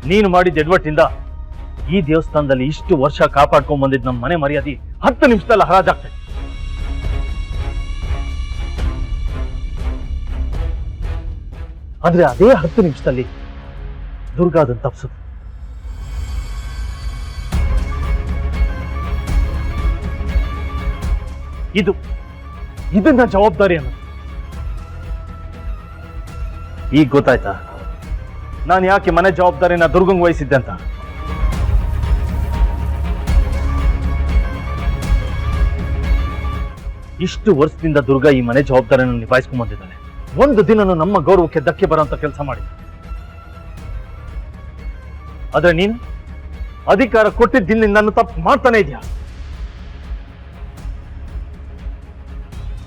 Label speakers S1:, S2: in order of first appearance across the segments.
S1: ನೀನು ಮಾಡಿದ ಎಡವಟ್ಟಿಂದ ಈ ದೇವಸ್ಥಾನದಲ್ಲಿ ಇಷ್ಟು ವರ್ಷ ಕಾಪಾಡ್ಕೊಂಡ್ ಬಂದಿದ್ ನಮ್ಮ ಮನೆ ಮರ್ಯಾದೆ 10 ನಿಮಿಷದಲ್ಲಿ ಹರಾಜಾಗ್ತದೆ. ಆದ್ರೆ ಅದೇ 10 ನಿಮಿಷದಲ್ಲಿ ದುರ್ಗಾ ಅದನ್ನು ತಪ್ಪಿಸುತ್ತೆ. ಇದನ್ನ ಜವಾಬ್ದಾರಿ ಅನ್ನೋದು. ಈಗ ಗೊತ್ತಾಯ್ತಾ ನಾನು ಯಾಕೆ ಮನೆ ಜವಾಬ್ದಾರಿನ ದುರ್ಗಂಗ್ ವಹಿಸಿದ್ದೆ ಅಂತ? ಇಷ್ಟು ವರ್ಷದಿಂದ ದುರ್ಗಾ ಈ ಮನೆ ಜವಾಬ್ದಾರಿಯನ್ನು ನಿಭಾಯಿಸ್ಕೊಂಡ್ ಬಂದಿದ್ದಾಳೆ. ಒಂದು ದಿನನೂ ನಮ್ಮ ಗೌರವಕ್ಕೆ ಧಕ್ಕೆ ಬರೋಂತ ಕೆಲಸ ಮಾಡಿ. ಆದ್ರೆ ನೀನು ಅಧಿಕಾರ ಕೊಟ್ಟಿದ್ದಿಂದ ನನ್ನ ತಪ್ಪು ಮಾಡ್ತಾನೆ ಇದೆಯಾ?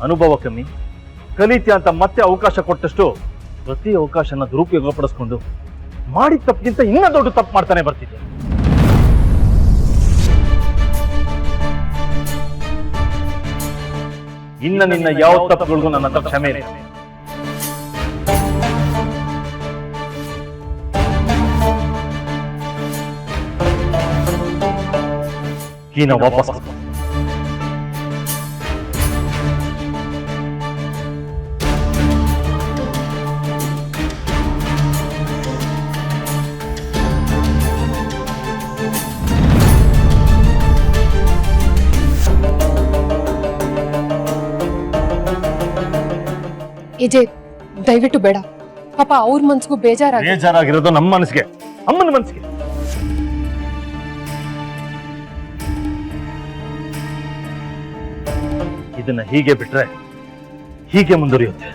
S1: ಅನುಭವ ಕಮ್ಮಿ, ಕಲಿತ್ಯ ಅಂತ ಮತ್ತೆ ಅವಕಾಶ ಕೊಟ್ಟಷ್ಟು ಪ್ರತಿ ಅವಕಾಶನ ದುರುಪಯೋಗ ಪಡಿಸ್ಕೊಂಡು ಮಾಡಿದ ತಪ್ಪಿಗಿಂತ ಇನ್ನೂ ದೊಡ್ಡ ತಪ್ಪು ಮಾಡ್ತಾನೆ ಬರ್ತಿದ್ದೆ. ನಿನ್ನ ಯಾವ ತಪ್ಪುಗಳಿಗೂ ನನ್ನ ಹತ್ರ ಕ್ಷಮೆ ಇದೆ. ಕೀನ ವಾಪಸ್
S2: ವಿಜಯ್, ದಯವಿಟ್ಟು ಬೇಡ. ಪಾಪ ಅವ್ರ ಮನ್ಸಿಗೂ
S1: ಬೇಜಾರಾಗಿರೋದು ನಮ್ಮ ಮನಸ್ಸಿಗೆ, ಅಮ್ಮನ ಮನಸ್ಸಿಗೆ. ಇದನ್ನ ಹೀಗೆ ಬಿಟ್ರೆ ಹೀಗೆ ಮುಂದುವರಿಯುತ್ತೆ.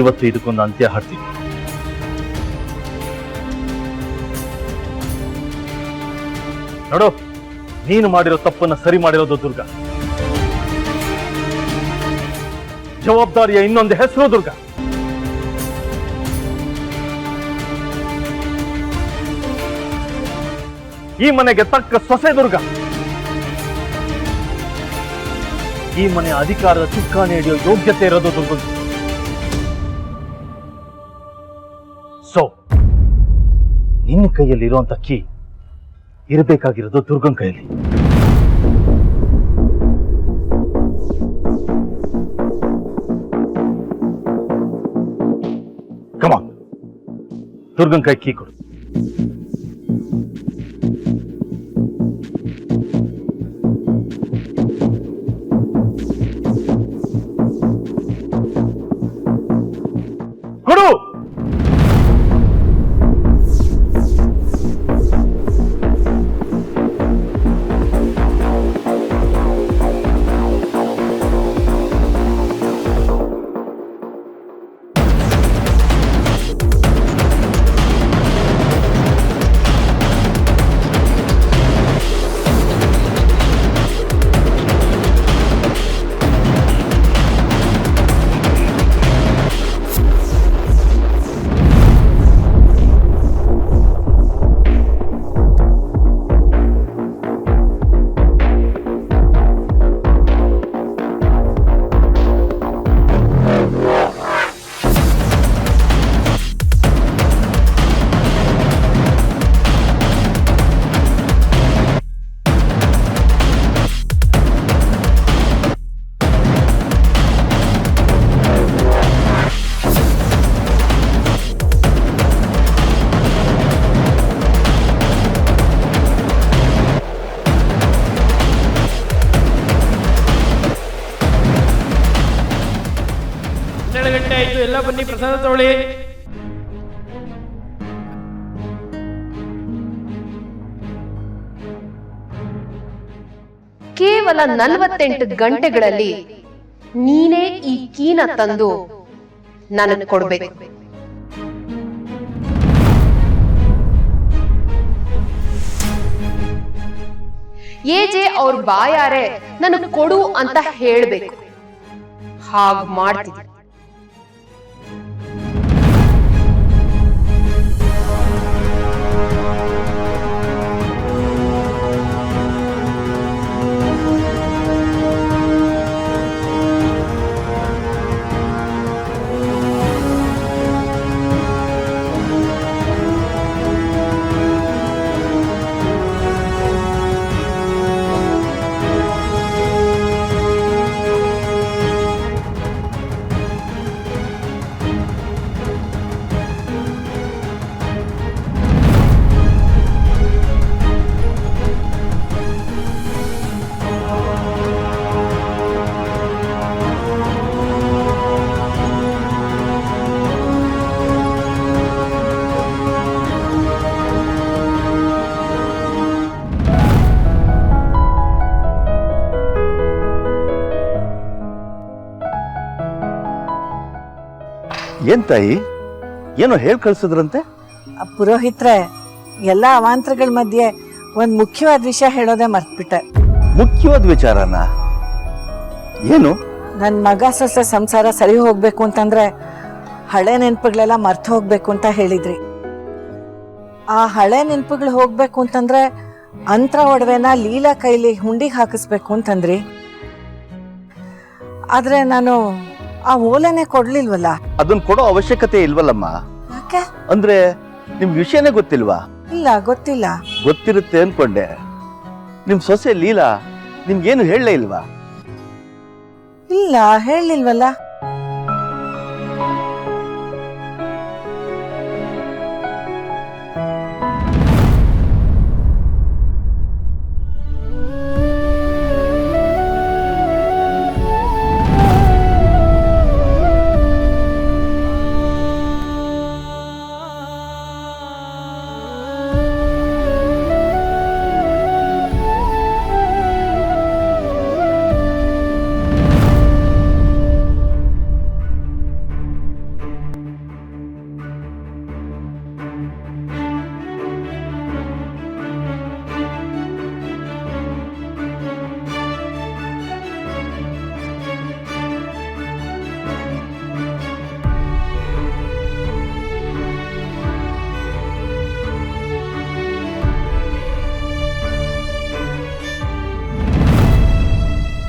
S1: ಇವತ್ತು ಇದಕ್ಕೊಂದು ಅಂತ್ಯ ಹಾಡ್ತೀವಿ. ನೋಡು, ನೀನು ಮಾಡಿರೋ ತಪ್ಪನ್ನ ಸರಿ ಮಾಡಿರೋದು ದುರ್ಗಾ. ಜವಾಬ್ದಾರಿಯ ಇನ್ನೊಂದು ಹೆಸರು ದುರ್ಗಾ. ಈ ಮನೆಗೆ ತಕ್ಕ ಸೊಸೆ ದುರ್ಗಾ. ಈ ಮನೆ ಅಧಿಕಾರದ ಚುಕ್ಕಾಣಿ ಹಿಡಿಯೋ ಯೋಗ್ಯತೆ ಇರೋದು ದುರ್ಗ. ಸೊ ನಿನ್ನ ಕೈಯಲ್ಲಿ ಇರುವಂತ ಕೀ ಇರಬೇಕಾಗಿರೋದು ದುರ್ಗನ್ ಕೈಯಲ್ಲಿ. ಕಮಾನ್, ದುರ್ಗನ್ ಕೈ ಕೀ ಕೊಡು. ಕೊಡು.
S3: ಎಲ್ಲ ಬನ್ನಿ, ಪ್ರಸಾದ ತಗೊಳ್ಳಿ.
S2: ಕೇವಲ 48 ಗಂಟೆಗಳಲ್ಲಿ ನೀನೇ ಈ ಕೀನ ತಂದು ನನಗೆ ಕೊಡ್ಬೇಕು. ಏಜೆ ಅವ್ರ ಬಾಯಾರೆ ನನಗೆ ಕೊಡು ಅಂತ ಹೇಳ್ಬೇಕು. ಹಾಗ್ ಮಾಡ್ತೀನಿ.
S4: ಏನ್ ತಾಯಿ ಏನೋ ಹೇಳ್ ಕಳ್ಸಿದ್ರಂತೆ?
S5: ಪುರೋಹಿತ್ರೆ, ಎಲ್ಲ ಅವಾಂತರಗಳ ಮಧ್ಯೆ ಒಂದು ಮುಖ್ಯವಾದ ವಿಷಯ ಹೇಳೋದೇ ಮರ್ತ್ಬಿಟ್ಟೆ.
S4: ಮುಖ್ಯವಾದ ವಿಚಾರನ ಏನು?
S5: ನನ್ನ ಮಗ ಸೊಸೆ ಸಂಸಾರ ಸರಿ ಹೋಗ್ಬೇಕು ಅಂತಂದ್ರೆ ಹಳೆ ನೆನಪುಗಳೆಲ್ಲ ಮರ್ತು ಹೋಗ್ಬೇಕು ಅಂತ ಹೇಳಿದ್ರಿ. ಆ ಹಳೆ ನೆನಪುಗಳು ಹೋಗ್ಬೇಕು ಅಂತಂದ್ರೆ ಅಂತರ ಒಡವೆನ ಲೀಲಾ ಕೈಲಿ ಹುಂಡಿಗೆ ಹಾಕಿಸ್ಬೇಕು ಅಂತಂದ್ರಿ. ಆದ್ರೆ ನಾನು ಆ ಓಲೆನೆ ಕೊಡ್ಲಿಲ್ವಲ್ಲ.
S4: ಅದನ್ನ ಕೊಡೋ ಅವಶ್ಯಕತೆ ಇಲ್ವಲ್ಲಮ್ಮ.
S5: ಯಾಕೆ?
S4: ಅಂದ್ರೆ ನಿಮ್ ವಿಷಯನೇ ಗೊತ್ತಿಲ್ವಾ?
S5: ಇಲ್ಲ, ಗೊತ್ತಿಲ್ಲ.
S4: ಗೊತ್ತಿರುತ್ತೆ ಅನ್ಕೊಂಡೆ. ನಿಮ್ ಸೊಸೆ ಲೀಲಾ ನಿಮ್ಗೇನು ಹೇಳಲೇ ಇಲ್ವಾ?
S5: ಇಲ್ಲ, ಹೇಳಿಲ್ವಲ್ಲ.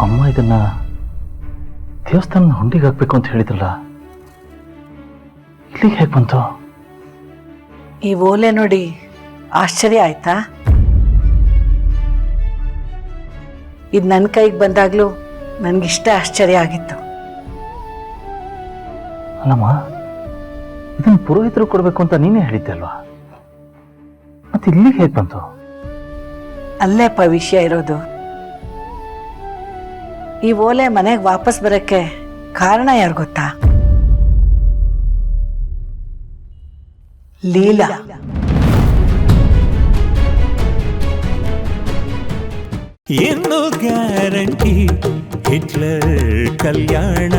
S1: ಅಮ್ಮ ಇದನ್ನ ದೇವಸ್ಥಾನ ಹುಂಡಿಗೆ ಹಾಕ್ಬೇಕು ಅಂತ ಹೇಳಿದ್ರಲ್ಲ, ಇಲ್ಲಿಗೆ ಹೇಗೆ ಬಂತು?
S5: ಈ ಓಲೆ ನೋಡಿ ಆಶ್ಚರ್ಯ ಆಯ್ತಾ? ಇದು ನನ್ನ ಕೈಗೆ ಬಂದಾಗ್ಲೂ ನನ್ಗಿಷ್ಟ ಆಶ್ಚರ್ಯ ಆಗಿತ್ತು.
S1: ಅಲ್ಲಮ್ಮ, ಇದನ್ನ ಪುರೋಹಿತರು ಕೊಡ್ಬೇಕು ಅಂತ ನೀನೇ ಹೇಳಿದ್ದೆ ಅಲ್ವಾ? ಮತ್ತೆ ಇಲ್ಲಿಗೆ ಹೇಗೆ ಬಂತು?
S5: ಅಲ್ಲೇಪ್ಪ ವಿಷಯ ಇರೋದು. ಈ ಓಲೆ ಮನೆಗೆ ವಾಪಸ್ ಬರಕ್ಕೆ ಕಾರಣ ಯಾರು ಗೊತ್ತಾ? ಲೀಲಾ.
S6: ಏನು ಗ್ಯಾರಂಟಿ ಹಿಟ್ಲರ್ ಕಲ್ಯಾಣ